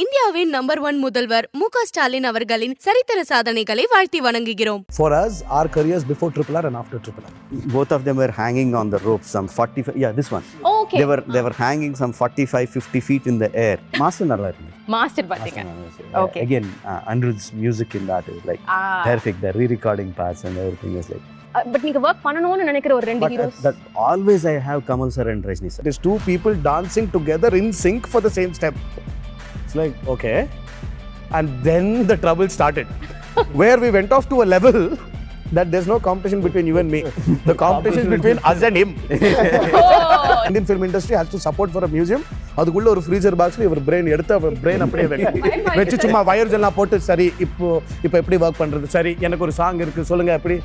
இந்தியாவின் நம்பர் 1 முதல்வர் மு.க. ஸ்டாலின் அவர்களின் சரித்திர சாதனைகளை வாழ்த்தி வணங்குகிறோம். For us, our careers before RRR and after RRR. Both of them were hanging on the rope, some 45. Yeah, this one. Okay. They were hanging some 45-50 feet in the air. Master nalla irundhu. Master பாத்தீங்க. Okay. Again, Anirudh's music in that is like perfect. The re-recording parts and everything is like. But நீங்க work பண்ணனும்னு நினைக்கிற ஒரு ரெண்டு heroes. That always I have Kamal sir and Rajini sir. There's two people dancing together in sync for the same step. It's like, okay. And then the trouble started. Where we went off to a level that there's no competition between you and me. The competition is between us and him. Indian film industry has to support for a museum. அதுக்குள்ள ஒரு freezer பாக்ஸ்ல இவர் brain எடுத்து அவர் brain அப்படியே வெச்சு சும்மா wires எல்லாம் போட்டு சரி இப்போ எப்படி வர்க் பண்றது, சரி எனக்கு ஒரு சாங் இருக்கு சொல்லுங்க எப்படி,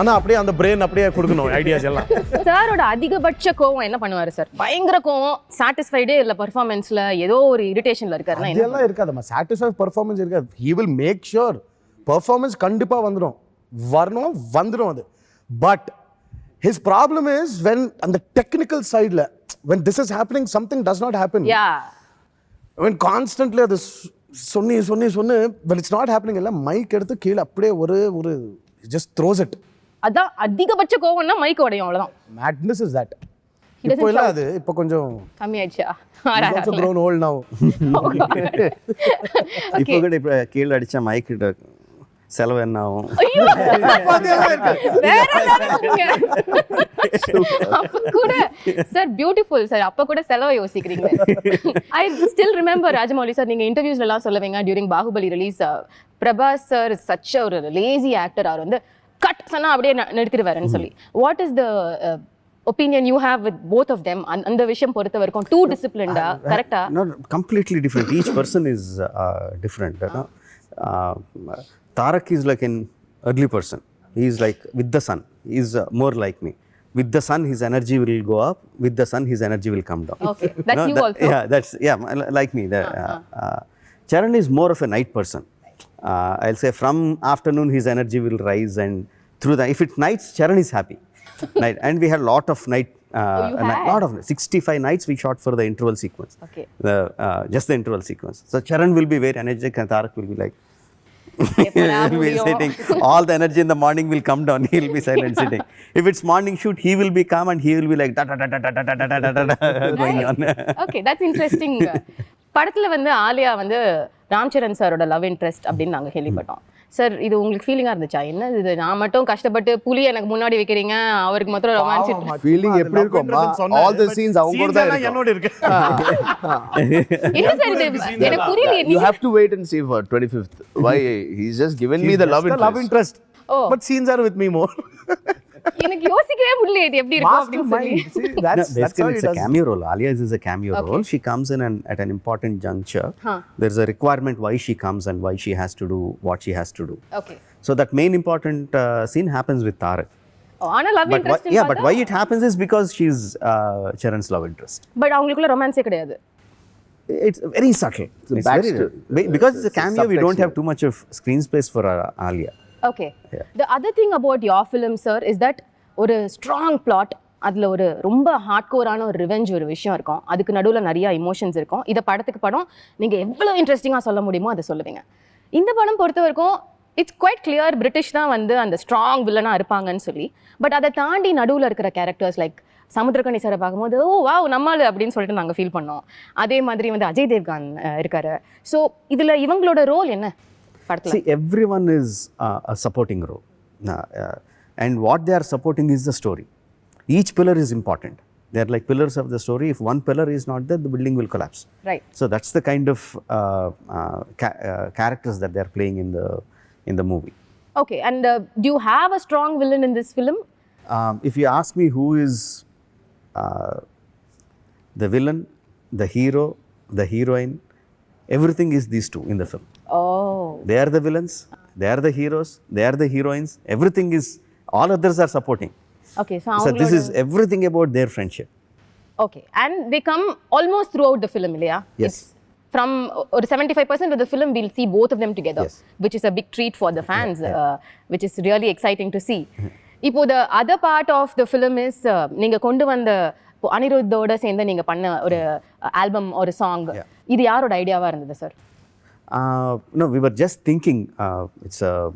ஆனா அப்படியே அந்த பிரெயின் அப்படியே கொடுக்கணும் ஐடியாஸ் எல்லாம். சாரோட அதிகபட்ச கோவம் என்ன பண்ணுவாரு சார்? பயங்கர கோவம், சாட்டிஸ்ஃபைடே இல்ல பெர்ஃபார்மன்ஸ்ல, ஏதோ ஒரு இரிட்டேஷன்ல இருக்காருன்னா என்ன? இதெல்லாம் இருக்காதுமா, சாட்டிஸ்ஃபை பெர்ஃபார்மன்ஸ் இருக்காது. he will make sure performance கண்டிப்பா வந்துடும் அது. But his problem is when on the technical side when this is happening something does not happen. Yeah, when constantly this சொன்னி when it's not happening எல்லாம் mic எடுத்து கீழ அப்படியே ஒரு just throws it. அதான் அதிகபட்ச கோவம்னா மைக் உடையும், அவ்வளவுதான். Madness is that. இப்போ இல்ல அது இப்போ கொஞ்சம் கம்மி ஆயிடுச்சா? he's also grown old now. இப்போ கூட கீழ அடிச்ச மைக் செலவு என்ன ஆகும்? கூட சார் பியூட்டிஃபுல் சார், அப்ப கூட செலவை யோசிக்கிறீங்க. I still remember Rajamouli sir, நீங்க இன்டர்வியூஸ்ல எல்லாம் சொல்லுவீங்க during Baahubali release, Prabhas sir such ஒரு லேசி ஆக்டர், அவர் வந்து கட் சொன்னா அப்படியே நிறுத்திடுவாருன்னு சொல்லி. What is the opinion you have with both of them? அந்த விஷயம் பொறுத்த வரைக்கும் டூ டிசிப்ளின்டா, கரெக்டா? Not completely different. Each person is different. Tarak is like an early person. He is like with the sun. He is more like me. With the sun, his energy will go up. With the sun, his energy will come down. Okay, that's you also. Yeah, like me. Charan is more of a night person. I'll say from afternoon, his energy will rise, and through the if it's nights, Charan is happy. Night, and we had lot of night. Lot of 65 nights we shot for the interval sequence. Okay. Just the interval sequence. So Charan will be very energetic, and Tarak will be like. He will be sitting. All the energy in the morning will come down. He will be silent sitting. If it's morning shoot, he will be calm and he will be like da da da da da da da da da da going on. Okay, that's interesting. படத்துல வந்து ஆலியா வந்து ராம் சரண் சாரோட love interest அப்படின்னு நாங்க கேள்விப்பட்டோம். Sir இது உங்களுக்கு ஃபீலிங்கா இருந்துச்சா? என்ன இது நான் மட்டும் கஷ்டப்பட்டு புலி எனக்கு முன்னாடி வைக்கிறீங்க, அவருக்கு மட்டும் ரொமான்ஸ் ஃபீலிங் எப்படி இருக்கும்மா? ஆல் தி சீன்ஸ் அவங்க கூட தான் இருக்கு. என்னோட இருக்கு. என்ன சார் இது? எனக்கு புரியல. You have to wait and see for 25th. Why he's just given me the love interest. Oh. But scenes are with me more. எனக்கு யோசிக்கவே முடியல இது எப்படி இருக்கும் அப்படினு சொல்லி. Basically it's a cameo role. Alia is a cameo role. She comes in at an important juncture. There's a requirement why she comes and why she has to do what she has to do. Okay. So that main important scene happens with Tarak. Oh, ana love interest. Yeah, but why it happens is because she's Charan's love interest. But அவங்களுக்குள்ள ரொமான்ஸே கிடையாது. It's very subtle. It's very, because it's a cameo, we don't have too much of screen space for Alia. Okay. Yeah. The other thing about your film, sir, is that ஒரு strong plot, அதில் ஒரு ரொம்ப ஹார்ட்கோரான ஒரு revenge ஒரு விஷயம் இருக்கும், அதுக்கு நடுவில் நிறைய இமோஷன்ஸ் இருக்கும். இதை படத்துக்கு படம் நீங்கள் எவ்வளோ இன்ட்ரெஸ்டிங்காக சொல்ல முடியுமோ அதை சொல்லுவீங்க. இந்த படம் பொறுத்த வரைக்கும் இட்ஸ் குவைட் கிளியர் பிரிட்டிஷ் தான் வந்து அந்த ஸ்ட்ராங் வில்லனாக இருப்பாங்கன்னு சொல்லி. பட் அதை தாண்டி நடுவில் இருக்கிற கேரக்டர்ஸ் லைக் சமுத்திரக்கனி சாரை பார்க்கும்போது ஓ வாவ் நம்மளு அப்படின்னு சொல்லிட்டு நாங்கள் ஃபீல் பண்ணோம். அதே மாதிரி வந்து அஜய் தேவ்கான் இருக்காரு. ஸோ இதில் இவங்களோட ரோல் என்ன படத்தில்? See, everyone is a supporting role. And what they are supporting is the story. Each pillar is important. They are like pillars of the story. If one pillar is not there, the building will collapse. Right. So that's the kind of characters that they are playing in the movie. Okay, and do you have a strong villain in this film? If you ask me who is the villain, the hero, the heroine, everything is these two in the film. Oh. They are the villains, they are the heroes, they are the heroines. Everything is, all others are supporting. Okay, so this is everything about their friendship. Okay, and they come almost throughout the film, Ilya? Yes. It's from 75% of the film, we'll see both of them together, yes. Which is a big treat for the fans, which is really exciting to see. இப்போ the other part of the film is, நீங்கள் கொண்டு வந்த அனிருத்தோட சேர்ந்து நீங்கள் பண்ண ஒரு album ஒரு song, இது யாரோட ஐடியாவாக இருந்தது sir? No, we were just thinking it's a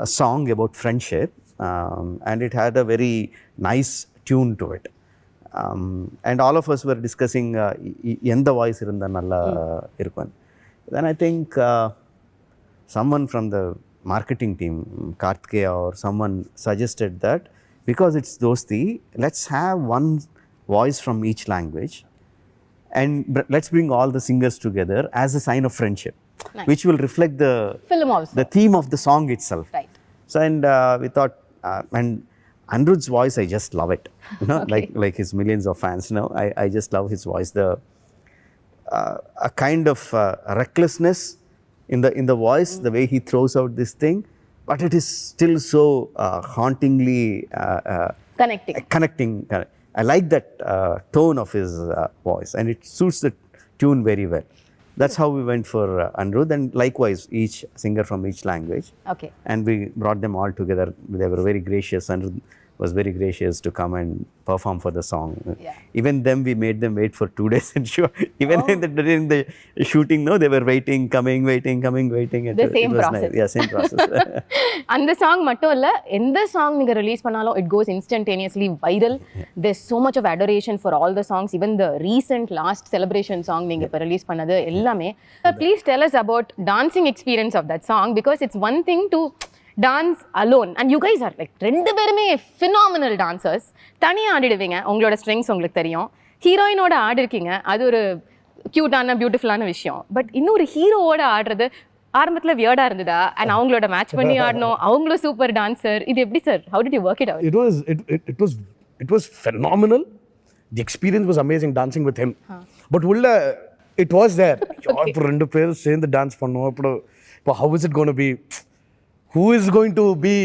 song about friendship, and it had a very nice tune to it. And all of us were discussing எந்த வாய்ஸ் இருந்தால் நல்லா இருக்கும். Then I think someone from the marketing team, Karthikeya or someone, suggested that because it's Dosti, let's have one voice from each language and let's bring all the singers together as a sign of friendship, which will reflect the film also, the theme of the song itself. Right. So and we thought, and Anirudh's voice, I just love it. You know, Okay. like his millions of fans. You know, I just love his voice. The a kind of recklessness in the voice, the way he throws out this thing, but it is still so hauntingly connecting. I like that tone of his voice, and it suits the tune very well. That's how we went for Anirudh, and likewise each singer from each language. Okay. And we brought them all together. They were very gracious. Anirudh was very gracious to come and perform for the song. Yeah. Even them, we made them wait for 2 days and show. Even during the shooting, no, they were waiting. The same process. Nice. Yeah, same process. அந்த song மட்டும் இல்ல, எந்த song நீங்க release பண்ணாலும் it goes instantaneously viral. There's so much of adoration for all the songs. Even the recent last celebration song நீங்க இப்ப release பண்ணது எல்லாமே. Please tell us about dancing experience of that song, because it's one thing to dance alone and you guys are like ரெண்டு பேருமே phenomenal dancers. தனியா ஆடிடுவீங்க, உங்களோட strengths உங்களுக்கு தெரியும். ஹீரோயினோட ஆடி இருக்கீங்க, அது ஒரு கியூட்டான பியூட்டிஃபுல்லான விஷயம். பட் இன்னொரு ஹீரோவோட ஆடுறது ஆரம்பத்துல வியர்டா இருந்ததா? அண்ட் அவங்களோட மேட்ச் பண்ணி ஆடணும், அவங்களும் சூப்பர் டான்சர். இது எப்படி sir? How did you work it out? It was phenomenal. The experience was amazing dancing with him. But ulla it was there. இப்போ ரெண்டு பேர் சேர்ந்து டான்ஸ் பண்ணோம். இப்போ how is it going to be? Who is going to be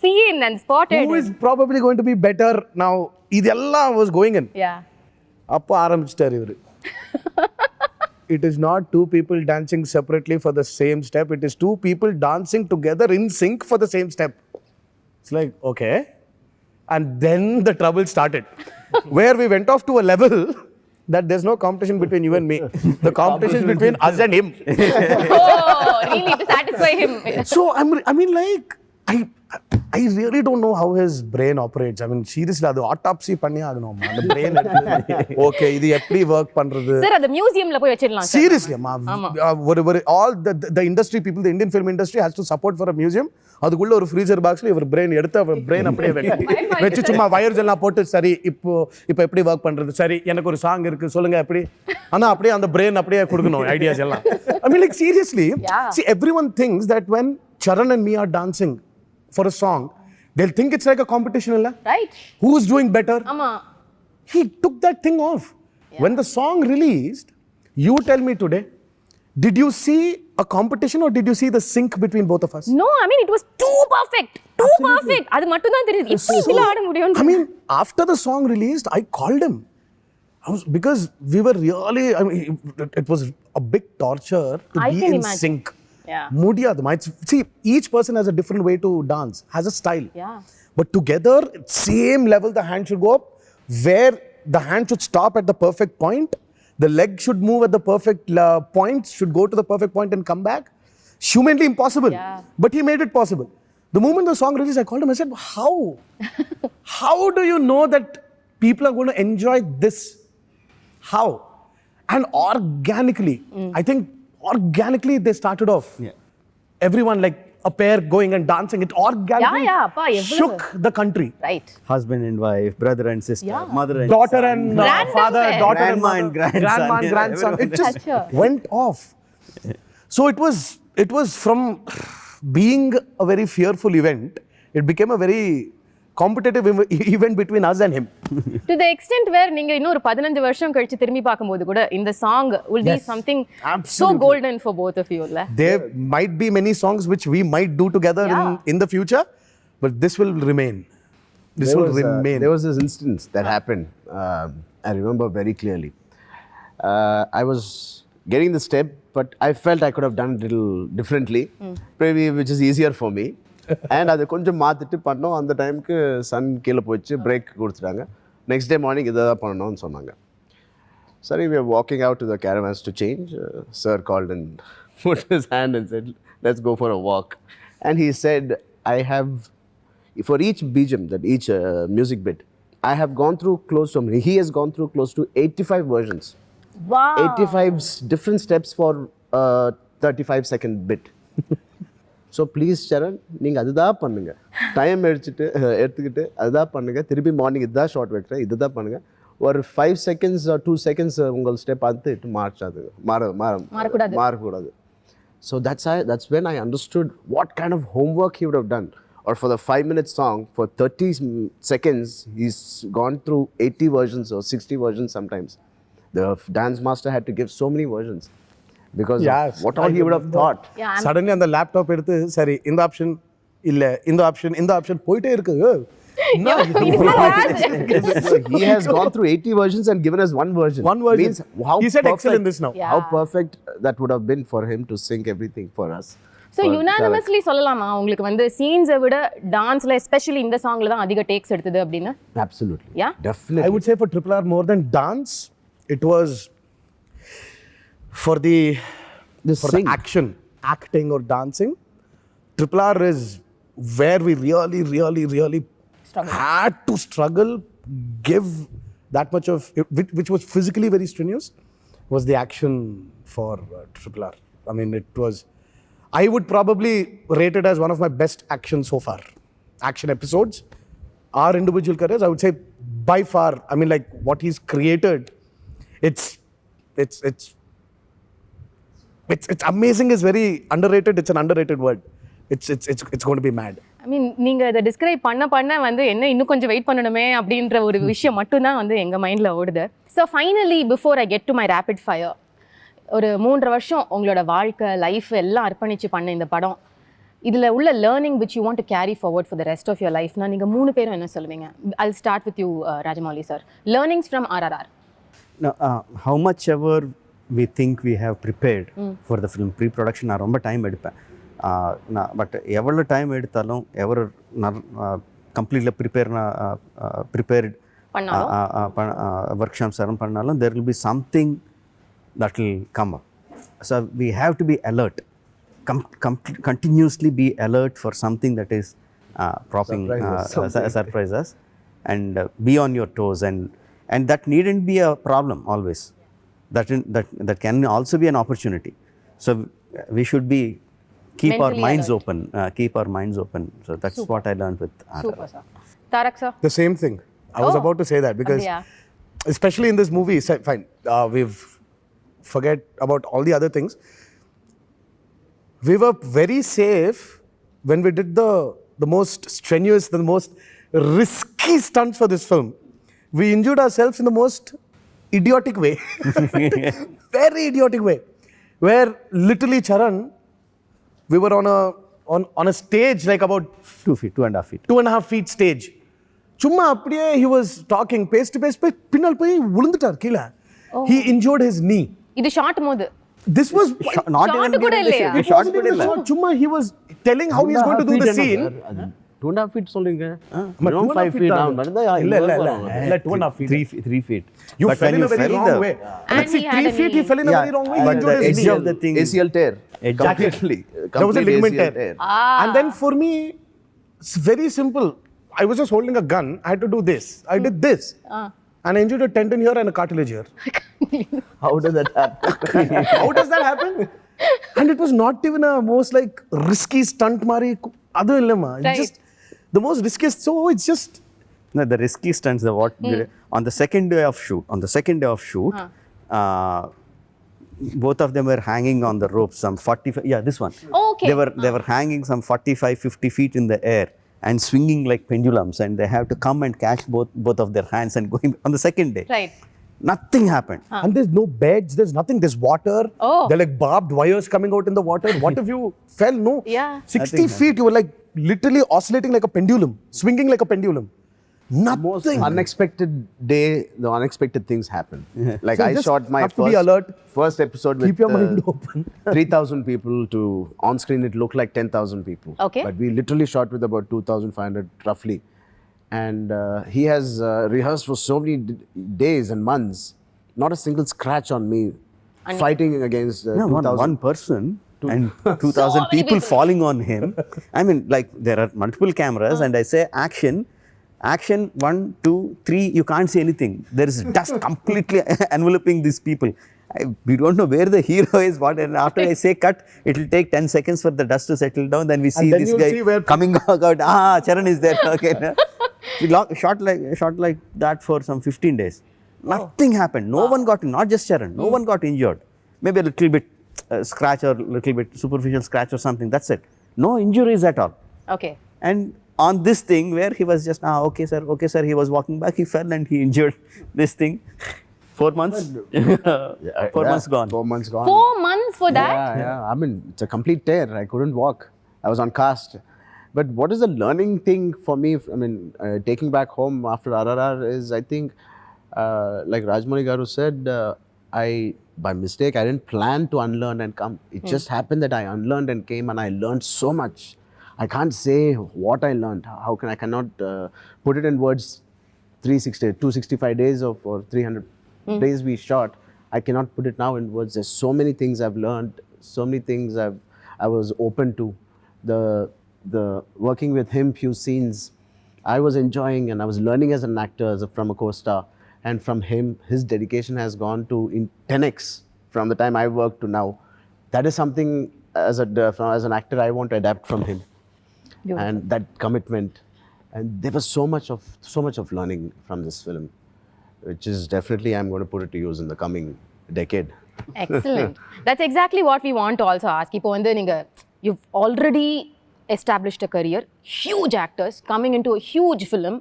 seen and spotted? Who is probably going to be better now? இதெல்லாம் was going in. Yeah. அப்போ ஆரம்பிச்சிட்டார் இவரு. It is not two people dancing separately for the same step. It is two people dancing together in sync for the same step. It's like, okay. And then the trouble started. Where we went off to a level that there's no competition between you and me. The competition is between us and him. Oh, really? To satisfy him. So, I mean, like, I really don't know how his brain operates. I mean, seriously, அது autopsy பண்ணி ஆகணும். அந்த brain okay, இது எப்படி work பண்றது? Sir, அந்த மியூசியம்ல போய் வச்சிரலாம் sir. Seriously, all the industry people, the Indian film industry has to support for a museum. அதுக்குள்ள ஒரு ஃப்ரீசர் பாக்ஸ்ல இவர் brain எடுத்து அவர் brain அப்படியே வெச்சு சும்மா வயர்ஸ் எல்லாம் போட்டு சரி இப்போ எப்படி work பண்றது? சரி, எனக்கு ஒரு சாங் இருக்கு, சொல்லுங்க எப்படி? ஆனா அப்படியே அந்த brain அப்படியே கொடுக்கணும் ஐடியாஸ் எல்லாம். I mean, like, seriously, see, everyone thinks that when Charan and me are dancing for a song, they'll think it's like a competition, illa? Right. Who's doing better? Ama. He took that thing off. Yeah. When the song released, you tell me today, did you see a competition or did you see the sync between both of us? No, I mean, it was too perfect. Too perfect. அது மட்டும் தான் தெரியுது. எப்படி இதெல்லாம் ஆட முடியும்? I mean, after the song released, I called him. Because we were really, I mean, it was a big torture to be in sync. Yeah. Mudiyaduma. See, each person has a different way to dance, has a style. Yeah. But together, same level, the hand should go up, where the hand should stop at the perfect point, the leg should move at the perfect point, should go to the perfect point and come back. Humanly impossible. Yeah. But he made it possible. The moment the song released, I called him, I said, how? How do you know that people are going to enjoy this? How? And organically, I think organically they started off. Yeah. Everyone, like a pair going and dancing, it organically shook the country. Right. Husband and wife, brother and sister, mother and Daughter son, and father, daughter grandma and grandson. grandma and grandson. It just went off. So it was from being a very fearful event, it became a very competitive event between us and him. To the extent where நீங்க இன்னும் ஒரு 15 வருஷம் கழிச்சு திரும்பி பார்க்கும்போது கூட இந்த song will be something so golden for both of you. There might be many songs which we might do together in the future, but this will remain. This will remain. There was this instance that happened. I remember very clearly. I was getting the step, but I felt I could have done it a little differently, maybe which is easier for me. And அதை கொஞ்சம் மாற்றிட்டு பண்ணோம். அந்த டைமுக்கு Sun கீழே போயிடுச்சு, break கொடுத்துட்டாங்க. Next day morning இதை தான் பண்ணணும்னு சொன்னாங்க. Sorry, we are walking out to the caravans to change. Sir called and put his hand and said, let's go for a walk. And he said, I have, for each BGM, that each music bit, I have gone through he has gone through close to 85 versions. Wow. 85 different steps for a 35-second bit. So please, Charan, நீங்க அதுதான் பண்ணுங்க. Time எடுத்துக்கிட்டு அதுதான் பண்ணுங்க. திருப்பி morning இதுதான் short வைக்கிறேன், இதுதான் பண்ணுங்க. ஒரு 5 seconds or 2 seconds உங்கள் ஸ்டெப் பார்த்து மாறக்கூடாது. So that's when I understood what kind of homework he would have done. Or for the 5-minute song, for 30 seconds, he's gone through 80 versions or 60 versions sometimes. The dance master had to give so many versions. Because of what all he would have thought. Yeah, Suddenly அந்த laptop எடுத்து சரி இந்த option இல்ல இந்த option போயிட்டே இருக்கு. No. So he has gone through 80 versions and given us one version. Means how He said perfect, excel in this now. Yeah. How perfect that would have been for him to sing everything for us. So unanimously சொல்லலாமா உங்களுக்கு வந்து சீன்ஸை விட டான்ஸ்ல especially இந்த சாங்ல தான் அதிக tax எடுத்தது அப்படின்னு? Absolutely. Yeah? Definitely. I would say for RRR more than dance, it was for the sing. acting or dancing. RRR is where we really had to struggle, give that much of which was physically very strenuous, was the action for RRR. I mean, it was, I would probably rate it as one of my best action so far. Action episodes, our individual careers, I would say by far, I mean, like what he's created, it's amazing is very underrated. It's an underrated word. It's going to be mad. ஐ மீன் நீங்க இதை describe பண்ண வந்து என்ன இன்னும் கொஞ்சம் wait பண்ணணுமே அப்படின்ற ஒரு விஷயம் மட்டும்தான் வந்து எங்க மைண்ட்ல ஓடுது. So finally before I get to my rapid fire, ஒரு 3.5 வருஷம் உங்களோட வாழ்க்கை லைஃப் எல்லாம் அர்ப்பணிச்சு பண்ண இந்த படம், இதில் உள்ள learning which you want to carry forward for the rest of your லைஃப்னா நீங்கள் 3 பேரும் என்ன சொல்லுவீங்க? I'll start with you, Rajamouli sir. Learnings from RRR. Now, how much ever we think we have prepared for the film, pre-production நான் ரொம்ப time எடுப்பேன். But எவ்வளோ time எடுத்தாலும் கம்ப்ளீட்லி ப்ரிப்பேர்ட் ஒர்க் ஷாப்ஸ் எல்லாம் பண்ணாலும் there will be something that will come up. So we have to be alert, continuously be alert for something that is surprise us, and be on your toes, and that needn't be a problem always. That can also be an opportunity. So we should be keep Mentally our minds alert. open, keep our minds open. So that's Super. what I learned with RRR. Super sir. Tarak sir. The same thing. I was about to say that because Yeah. especially in this movie, fine, we've forget about all the other things. We were very safe when we did the most strenuous, the most risky stunts for this film. We injured ourselves in the most idiotic way. Very idiotic way. Where literally Charan, we were on a stage like about 2 feet, 2.5 feet. 2.5 feet stage. சும்மா அப்படியே he was talking pace to pace பின்னால் போய் விழுந்துட்டார் கீழே. He injured his knee. இது short மோது. This was Not Shot even கூட given the இல்லையா? shot. Shot கூட இல்ல. சும்மா he was telling how he's going to do the scene. 2.5 feet சொல்லுங்க. But 2.5 5 feet down. இல்ல 2.5 feet. 3 feet. You But fell when in you a very fell wrong the- way. And Let's see, he had 3 a feet he knee. fell in a Yeah, very wrong way. but He injured the his edge knee. of the thing is- ACL tear. Exactly. There was a Complete ligament ACL tear. Ah. And then for me, it's very simple. I was just holding a gun. I had to do this. I did this. And I injured a tendon here and a cartilage here. How does that happen? How does that happen? And it was not even a most like risky stunt mari. Adu illama. It's Right. just the most riskiest. So it's just No, the risky stunts, on the second day of shoot, both of them were hanging on the ropes, some 45, this one. Okay. They were hanging some 45, 50 feet in the air and swinging like pendulums, and they have to come and catch both of their hands and going on the second day. Right. Nothing happened. and there's no beds, there's nothing, there's water. Oh. They're like barbed wires coming out in the water. What if you fell? No. Yeah. 60 feet, you were like literally oscillating like a pendulum, swinging like a pendulum. Most Nothing. unexpected day, the unexpected things happen. Like So I just shot my have to be alert. first episode Keep with your mind open. 3,000 people to on screen it looked like 10,000 people. Okay. But we literally shot with about 2,500 roughly. And he has rehearsed for so many days and months not a single scratch on me fighting against No, 2,000. one person and 2,000 people falling on him. I mean, like there are multiple cameras, and I say action, 1, 2, 3. You can't see anything. There is dust completely enveloping these people. We don't know where the hero is. What, and after I say cut, it will take 10 seconds for the dust to settle down. Then we see then this you'll guy see where coming out. Charan is there. Okay. We shot like that for some 15 days. Nothing happened. No one got, not just Charan, no one got injured. Maybe a little bit scratch or little bit superficial scratch or something. That's it. No injuries at all. Okay. And on this thing where he was just, okay sir, he was walking back, he fell and he injured this thing. 4 months? 4 months gone. 4 months gone. 4 months for that? Yeah. I mean, it's a complete tear. I couldn't walk. I was on cast. But what is the learning thing for me? I mean, taking back home after RRR is, I think, like Rajamouli Garu said, by mistake, I didn't plan to unlearn and come. It just happened that I unlearned and came, and I learned so much. I can't say what I learned. I cannot put it in words. 265 days or 300 days we shot. I cannot put it now in words. There's so many things I've learned, so many things I was open to. The working with him, few scenes, I was enjoying, and I was learning as an actor, from a co-star. And from him, his dedication has gone to in 10x from the time I worked to now. That is something as an actor I want to adapt from him. Beautiful. And that commitment. And there was so much of learning from this film, which is definitely I'm going to put it to use in the coming decade. Excellent. That's exactly what we want to also ask. இப்போ வந்து நீங்க you've already established a career, huge actors coming into a huge film,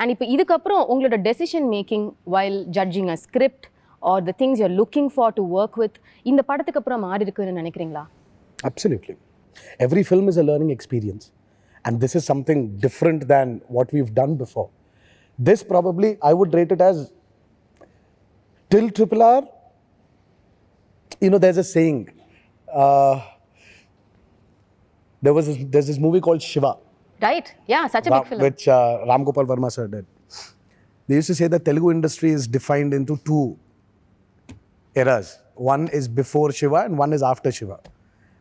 and இப்போ இதுக்கப்புறம் உங்களோட decision making while judging a script or the things you're looking for to work with இந்த படத்துக்கு அப்புறம் மாறி இருக்குன்னு நினைக்கிறீங்களா? Absolutely. Every film is a learning experience. And this is something different than what we've done before. This probably, I would rate it as, till RRR, there's a saying. There's this movie called Shiva. Right? Yeah, such a big film. Which Ram Gopal Verma sir did. They used to say that Telugu industry is defined into 2 eras. One is before Shiva and one is after Shiva.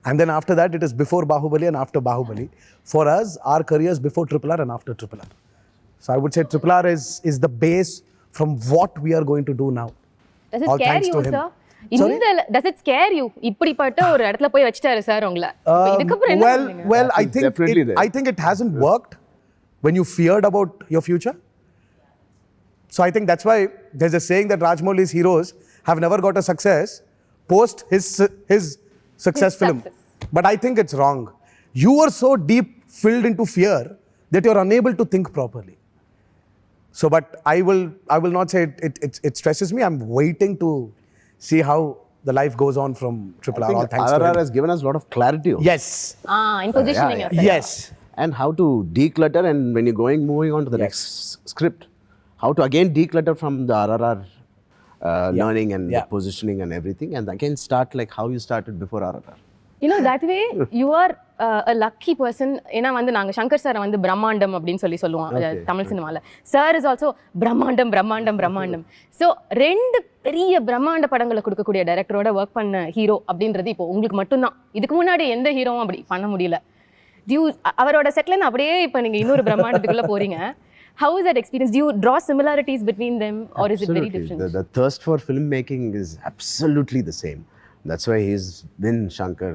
And then after that, it is before Bahubali and after Bahubali. For us, our careers before RRR and after RRR. So I would say RRR is the base from what we are going to do now. Does it All scare thanks you, to him. sir? Sorry? Does it scare you? இப்படிப்பட்ட ஒரு இடத்துல போய் வச்சிட்டாரு sir உங்களை. இதுக்கப்புறம் என்ன பண்ணுவீங்க? Well, Definitely there. I think it hasn't worked when you feared about your future. So I think that's why there's a saying that Rajamouli's heroes have never got a success post his success film. But I think it's wrong. You are so deep filled into fear that you're unable to think properly. So, but I will not say it stresses me. I'm waiting to see how the life goes on from RRR. I All think thanks to RRR him. has given us a lot of clarity. Yes. In positioning yourself. Yes. And how to declutter, and when you're moving on to the next script, how to again declutter from the RRR learning and the positioning and everything, and again start like how you started before RRR. That way you are a lucky person. ஏன்னா வந்து நாங்க சங்கர் சாரை வந்து பிரம்மாண்டம் அப்படின்னு சொல்லுவோம் தமிழ் சினிமால. Sir is also பிரம்மாண்டம். ஸோ 2 பெரிய பிரம்மாண்ட படங்களை கொடுக்கக்கூடிய டைரக்டரோட ஒர்க் பண்ண ஹீரோ அப்படின்றது இப்போ உங்களுக்கு மட்டும்தான். இதுக்கு முன்னாடி எந்த ஹீரோவும் அப்படி பண்ண முடியல. அவரோட செட்ல அப்படியே இப்போ நீங்க இன்னொரு பிரம்மாண்டத்துக்குள்ள போறீங்க. How is that experience? Do you draw similarities between them, or is it very different? The thirst for filmmaking is absolutely the same. That's why he's been Shankar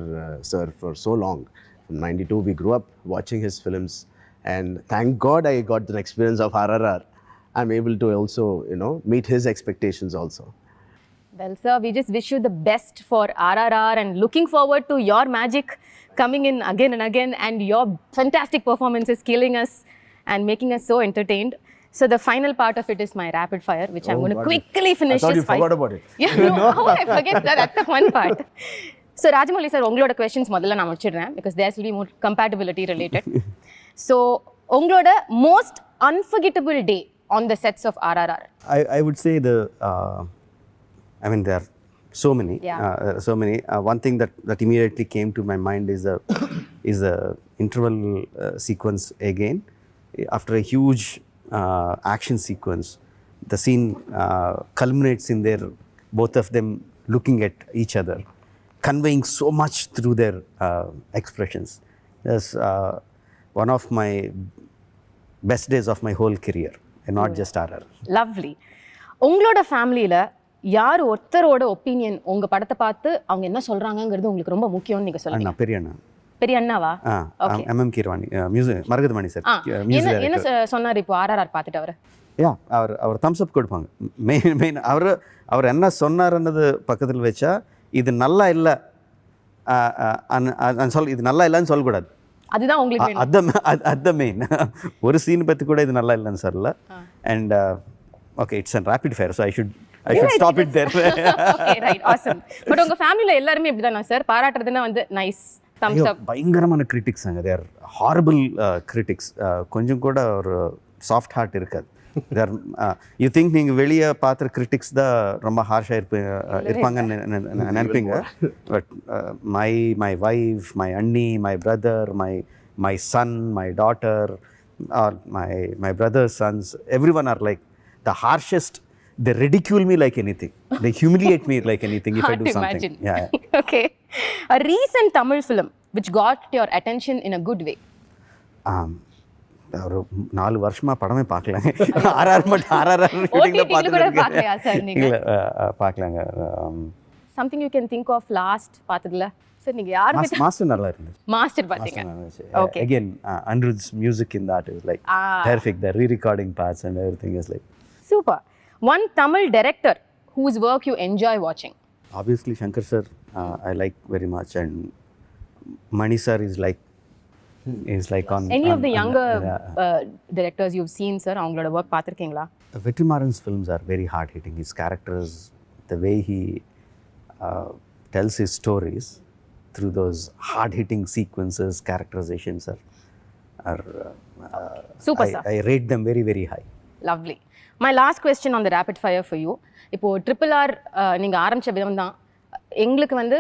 sir for so long. From 92, we grew up watching his films, and thank God I got the experience of RRR. I'm able to also, meet his expectations also. Well, sir, we just wish you the best for RRR and looking forward to your magic coming in again and again, and your fantastic performances killing us and making us so entertained. So the final part of it is my rapid fire, which I'm going to quickly finish. I thought you forgot about it. Yeah, no, how I forget, sir? That's the fun part. So Rajamouli sir, உங்களோட questions முதல்ல நான் முடிச்சிடுறேன் because there will be more compatibility related. So உங்களோட most unforgettable day on the sets of RRR? I would say I mean there are so many. One thing that immediately came to my mind is the interval sequence again. After a huge action sequence, the scene culminates in their both of them looking at each other, conveying so much through their expressions. That's one of my best days of my whole career, and not just RR. Lovely. உங்களோட ஃபேமிலியில் யார் ஒருத்தரோட opinion உங்கள் படத்தை பார்த்து அவங்க என்ன சொல்கிறாங்கங்கிறது உங்களுக்கு ரொம்ப முக்கியம்னு நீங்கள் சொல்லுங்க. அண்ணா, பெரிய அண்ணா. பெரிய அண்ணாவா? MM Keeravani, music Maragathamani sir. என்ன சொன்னார் இப்போ RRR பார்த்துட்டு அவர்? அவர் தம்ஸ் அப் கொடுப்பாங்க. மெயின் அவர் என்ன சொன்னார்ன்றது பக்கத்தில் வச்சா, இது நல்லா இல்லை இது நல்லா இல்லைன்னு சொல்லக்கூடாது. அதுதான் உங்களுக்கு அது மெயின். ஒரு சீன் பற்றி கூட இது நல்லா இல்லைன்னு சொல்லல. And okay, it's an rapid fire, so I should stop it there. Okay, right, awesome. But உங்க ஃபேமிலில எல்லாரும் இப்படி தானா சார்? பாராட்டுறதுன்னா வந்து நைஸ், தம்ஸ் அப். பயங்கரமான கிரிட்டிக்ஸ் அங்கே. தேர் ஹாரிபிள் கிரிட்டிக்ஸ். கொஞ்சம் கூட ஒரு சாஃப்ட் ஹார்ட் இருக்காது. தேர் யூ திங்க் நீங்கள் வெளியே பார்த்துற கிரிட்டிக்ஸ் தான் ரொம்ப ஹார்ஷாக இருப்பாங்கன்னு நினைப்பீங்க. But my wife, my anni, my brother, my son, my daughter, are my brother's sons, every one are like the harshest. They ridicule me like anything. They humiliate me like anything if I do something. Yeah. Okay. A recent Tamil film which got your attention in a good way. ஒரு 4 வருஷமா படமே பார்க்கலங்க. RRR ஷூட்டிங்ல பார்க்கலையா sir நீங்க? இல்ல பார்க்கலங்க. Something you can think of last பார்த்ததுல? Sir நீங்க யார் master நல்லா இருந்துச்சு. மாஸ்டர் பாத்தீங்க? Okay. Again, Anirudh's music in that is like perfect. The re-recording parts and everything is like super. One Tamil director whose work you enjoy watching? Obviously Shankar sir, I like very much, and Mani sir is like on any of the younger directors you've seen, sir, avangaloda work paathirkeenga? Vetrimaaran's films are very hard hitting. His characters, the way he tells his stories through those hard hitting sequences, characterizations are super, sir. I rate them very, very high. Lovely. My last question on the rapid fire for you. இப்போ RRR நீங்கள் ஆரம்பித்த விதம் தான் எங்களுக்கு வந்து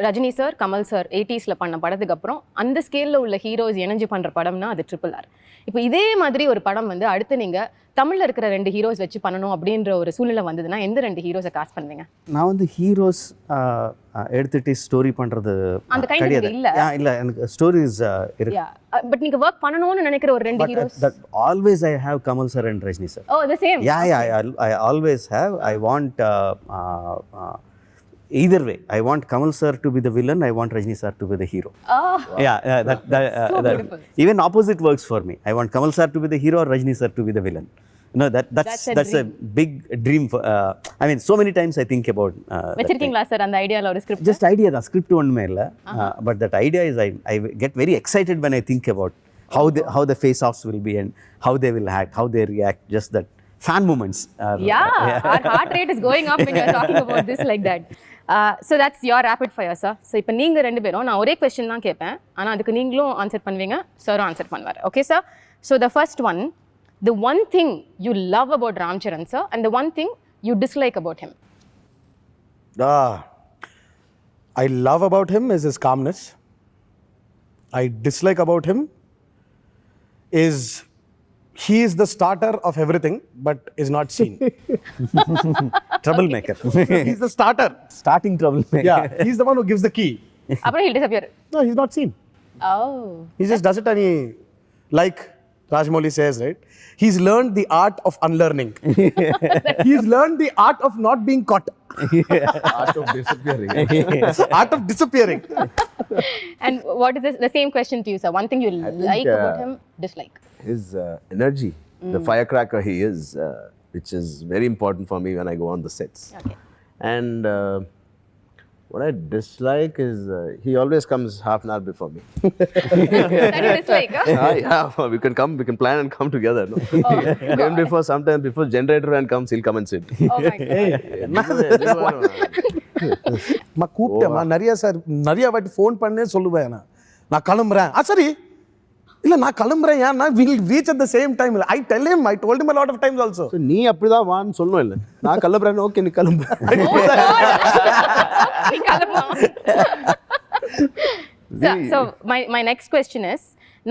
Rajini sir, Kamal sir 80s பண்ண படத்துக்கு அப்புறம் அந்த ஸ்கேலில் உள்ள ஹீரோஸ் இணைஞ்சு பண்ணுற படம்னா அது RRR. இப்போ இதே மாதிரி ஒரு படம் வந்து அடுத்து நீங்கள் தமிழில் இருக்கிற 2 ஹீரோஸ் வச்சு பண்ணணும் அப்படின்ற ஒரு சூழ்நிலை வந்ததுன்னா எந்த 2 ஹீரோஸை காஸ்ட் பண்ணுவீங்க? நான் வந்து ஹீரோஸ் எடுத்துட்டு ஸ்டோரி பண்ணுறது அந்த கைண்ட் இல்லை. இல்லை, எனக்கு ஸ்டோரிஸ் இருக்கு. பட் நீங்கள் ஒர்க் பண்ணணும்னு நினைக்கிற ஒரு 2 heroes? That always I have Kamal sir and Rajini sir. Oh, the same. Yeah, I always have. I want either way. I want Kamal sir to be the villain. I want Rajini sir to be the hero. Oh. Yeah, so beautiful. Even opposite works for me. I want Kamal sir to be the hero or Rajini sir to be the villain. No, that's a big dream for, I mean, so many times I think about வச்சிருக்கீங்களா sir அந்த ஐடியால ஒரு script? Just idea da, script ஒண்ணுமே இல்ல. But that idea is I get very excited when I think about how the face offs will be and how they will act, how they react, just that fan moments. Our heart rate is going up when you're talking about this like that. So that's your rapid fire, sir. So இப்போ நீங்க 2 பேரும் நான் ஒரே question தான் கேட்பேன், ஆனா அதுக்கு நீங்களும் ஆன்சர் பண்ணுவீங்க, சாரும் ஆன்சர் பண்ணுவார். Okay sir? So the first one, the one thing you love about Ram Charan sir and the one thing you dislike about him? I love about him is his calmness. I dislike about him is he is the starter of everything but is not seen. Troublemaker. He's the starter. Starting troublemaker. Yeah, he's the one who gives the key. அப்புறம் he'll disappear. No, he's not seen. Oh. He just does it and he, like Rajamouli says, right? He's learned the art of unlearning. He's learned the art of not being caught. Art of disappearing. Art of disappearing. And what is this? The same question to you, sir. One thing you like about him, dislike? His energy, the firecracker he is, which is very important for me when I go on the sets. Okay. And what I dislike is he always comes half an hour before me. That you dislike, huh? Yeah, we can plan and come together. No? Even before, sometimes before generator van comes, he'll come and sit. Oh my God. மா கூப்பிட்டேம்மா நிறைய வாட்டி phone பண்ணே சொல்லுவேன், நான் கிளம்புறேன். சரி இல்ல நான் கிளம்புறேன், ஏன் நான் will reach at the same time. I told him a lot of times also. So நீ அப்படிதான் வான்னு சொல்லணும் இல்ல, நான் கிளம்புறேன். ஓகே, நீ கிளம்பு. So my next question is,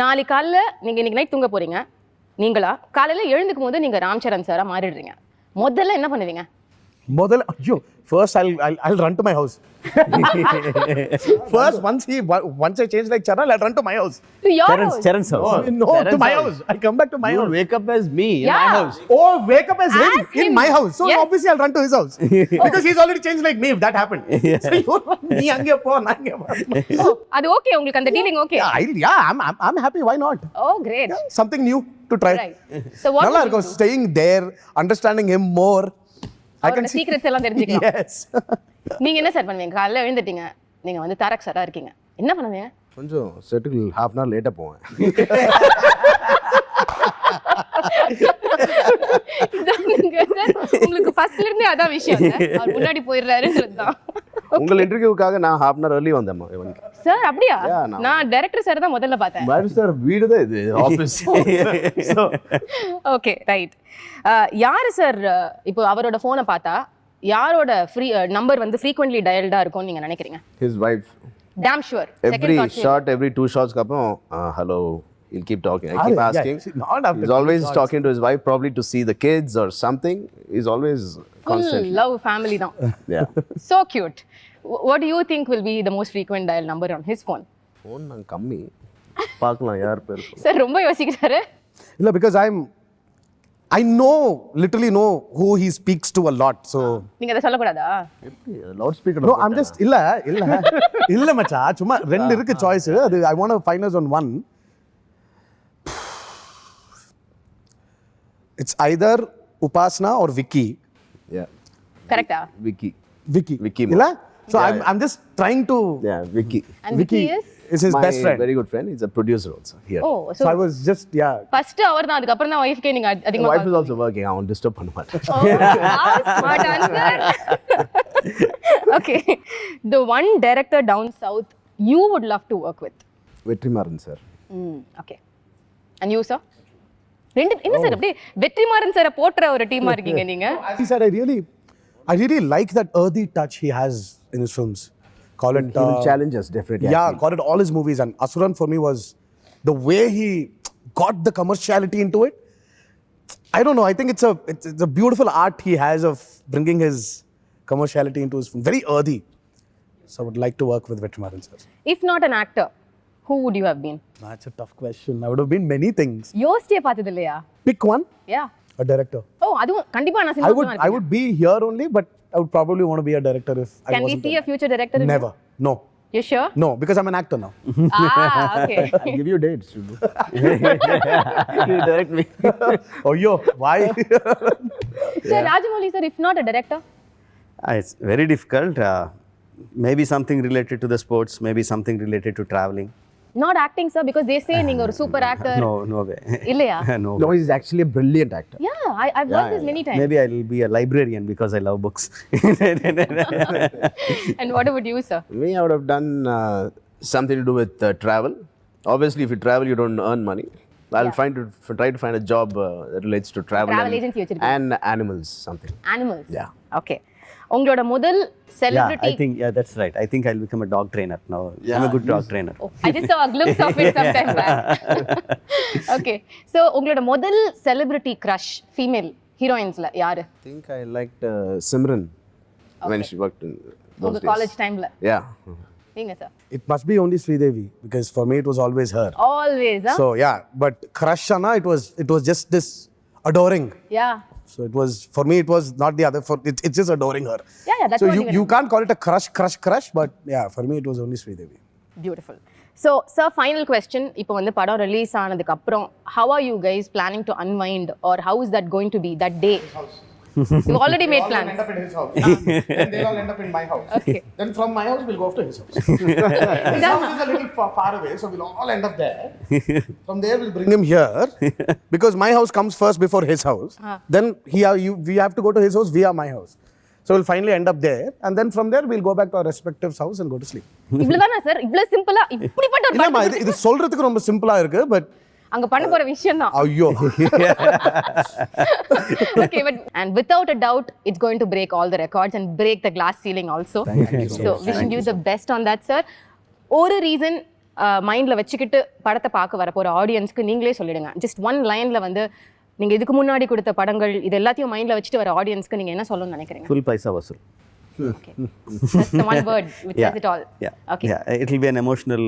நாளை காலையில நீங்க இன்னைக்கு நைட் தூங்க போறீங்க, நீங்களா காலையில எழுந்துக்கும் போது நீங்க ராம் சரண் சாரா மாறிடுறீங்க, முதல்ல என்ன பண்ணுவீங்க? முதல்ல ஐயோ first I'll run to my house. First once I change like Charan, I'll run to my house. To your Charan's, house. Charan's house. No, to my house. I'll come back to my You house. wake up as me in Yeah. my house. Oh, wake up as him As in him. my house. So Yes. obviously I'll run to his house. Because he's already changed like me if that happened. So you நீ அங்கே போ நான் இங்கே வரேன். Oh, அது okay உங்களுக்கு அந்த dealing okay? I'm happy, why not? Oh, great. Something new to try. Right. So what நல்லா would you இருக்கும் do? staying there, understanding him more. I can அவரோட see secrets எல்லாம் தெரிஞ்சுக்கலாம். Yes. நீங்க என்ன சார் பண்ணுவீங்க? காலையில எழுந்துட்டீங்க, நீங்க வந்து தாரக் சாரா இருக்கீங்க, என்ன பண்ணுவீங்க? கொஞ்சம் செட்டுக்கு half an hour லேட்டாக போவேன். இதானுங்க சார், உங்களுக்கு ஃபர்ஸ்ட்ல இருந்தே அதான் விஷயம் சார். அவர் முன்னாடி போயிடுறாருன்றது தான். உங்கள் இன்டர்வியூக்காக நான் half an hour early வந்தேன் இவனுக்கு. சார் அப்படியா? Yeah, நான் டைரக்டர் சார் தான் முதல்ல பார்த்தேன். பாரு சார் வீடு தான் இது ஆஃபீஸ். Okay right. யாரு சார் இப்போ அவரோட ஃபோனை பார்த்தா யாரோட நம்பர் வந்து ஃப்ரீக்வென்ட்லி டயல்டா இருக்கும்னு நீங்க நினைக்கிறீங்க? His wife. Damn sure. Every shot, every 2 shots அப்புறம் hello, he'll keep talking. I keep asking. Not after He's always talking to his wife, probably to see the kids or something. He's always constantly. love family தான். Yeah. So cute. What do you think will be the most frequent dial number on his phone? Phone நான் கம்மி பார்க்கலாம் யார் பேர். Sir ரொம்ப யோசிக்கிறாரு. இல்ல because I literally know who he speaks to a lot, so நீங்க அத சொல்லக்கூடாதா? Loud speaker. no, I'm just இல்ல மச்சா சும்மா ரெண்டு இருக்கு சாய்ஸ். அது I want to find us on one. It's either Upasna or Vicky. Yeah. கரெக்ட்டா? Vicky. Vicky இல்ல? So I'm just trying to Yeah, Vicky. And Vicky is his My best friend. very good friend. He's a producer also here. Oh, So I was just first hour தான், அதுக்கு அப்புறம் தான் வைஃப்கே நீங்க My அதிகமா wife is also working. I won't disturb பண்ண மாட்டேன். smart answer. Okay. The one director down south you would love to work with. Vetrimaran sir. Okay. And you sir? ரெண்டு என்ன சார் அப்படியே வெற்றிமாறன் சாரை போட்ற ஒரு டீமா இருக்கீங்க நீங்க? as he said, I really like that earthy touch he has in his films. Call it He will challenge us definitely. yeah, actually. call it all his movies, and Asuran for me was the way he got the commerciality into it. I don't know, I think it's a beautiful art he has of bringing his commerciality into his film. Very earthy. So I would like to work with Vetrimaran sir. If not an actor, who would you have been? That's a tough question. I would have been many things. யோசிச்சே பார்த்தது இல்லையா? Pick one. Yeah. A director. Oh, அதுவும் கண்டிப்பா நான் I cinema would be here only, but I would probably want to be a director if I Can we wasn't. see a future director? in Never. No. you? You sure? No, because I'm an actor now. Okay. I'll give you dates. You direct me. Oh, yo, why? Sir, Rajamouli sir, if not a director? It's very difficult. Maybe something related to the sports, maybe something related to traveling. Not acting sir, because they say நீங்க ஒரு super actor. No way. இல்லையா? No No, way. he's actually a brilliant actor. Yeah, I've heard this many times. Maybe I'll be a librarian because I love books. And what about you sir? Me, I would have done something to do with travel. Obviously, if you travel, you don't earn money. I'll try to find a job that relates to travel, Travel agency வச்சிருக்கீங்க. and animals, something. Animals. Yeah. Okay. உங்களோட முதல் Yeah, celebrity. I think that's right. I think I'll become a dog trainer now. I'm a good dog trainer. Oh, I just saw a glimpse of it sometime back. Okay. So உங்களோட முதல் celebrity crush female heroinesல யாரு? I think I liked Simran when she worked in those உங்க days. College டைம்ல. Yeah. நீங்க sir? It must be only Sridevi, because for me it was always her. Always, huh? So yeah, but crush Anna, it was just this adoring. Yeah. So it was, for me it was not the other, it's just adoring her. Yeah, that's so what you can't call it a crush, but yeah, for me it was only Sridevi. Beautiful. So, sir, final question. இப்போ வந்து படம் release ஆனதுக்கு அப்புறம் how are you guys planning to unwind, or how is that going to be that day? You already made plans. They'll all end up in his house. Then they'll all end up in my house. Okay. Then from my house we'll go off to his house. His house is a little far away, so we'll all end up there. From there we'll bring him here, because my house comes first before his house. Then we have to go to his house via my house. So we'll finally end up there, and then from there we'll go back to our respective house and go to sleep. இவ்வளவுதானா sir? இவ்வளவு சிம்பிளா இப்படிப்பட்ட ஒரு இல்லம்மா, இது சொல்றதுக்கு ரொம்ப சிம்பிளா இருக்கு, but அங்க பண்ண போற விஷயம் தான். ஐயோ. Okay, but and without a doubt it's going to break all the records and break the glass ceiling also. So wishing you the best on that sir. ஒரு ரீசன் மைண்ட்ல வச்சுக்கிட்டு படத்தை பார்க்க வர போற ஆடியன்ஸ்க்கு நீங்களே சொல்லிடுங்க. Just one lineல வந்து நீங்க இதுக்கு முன்னாடி கொடுத்த படங்கள் இது எல்லாத்தையும் மைண்ட்ல வச்சுட்டு வர ஆடியன்ஸ்க்கு நீங்க என்ன சொல்லணும்னு நினைக்கிறீங்க? Full paisa vasool. Okay. That's the one word which says it all. Yeah. Okay. Yeah. It will be an emotional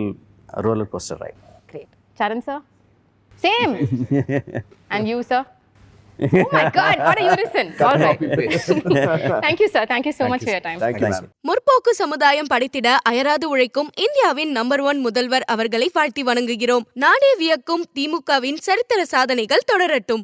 roller coaster ride. Great. Charan sir? Same. And you sir? Oh my God, what a unison. All right. Thank you sir. Thank you so much for your time. Thank you, ma'am. முற்போக்கு சமுதாயம் படித்திட அயராது உழைக்கும் இந்தியாவின் number 1 முதல்வர் அவர்களை வாழ்த்தி வணங்குகிறோம். நாடே வியக்கும் திமுகவின் சரித்திர சாதனைகள் தொடரட்டும்.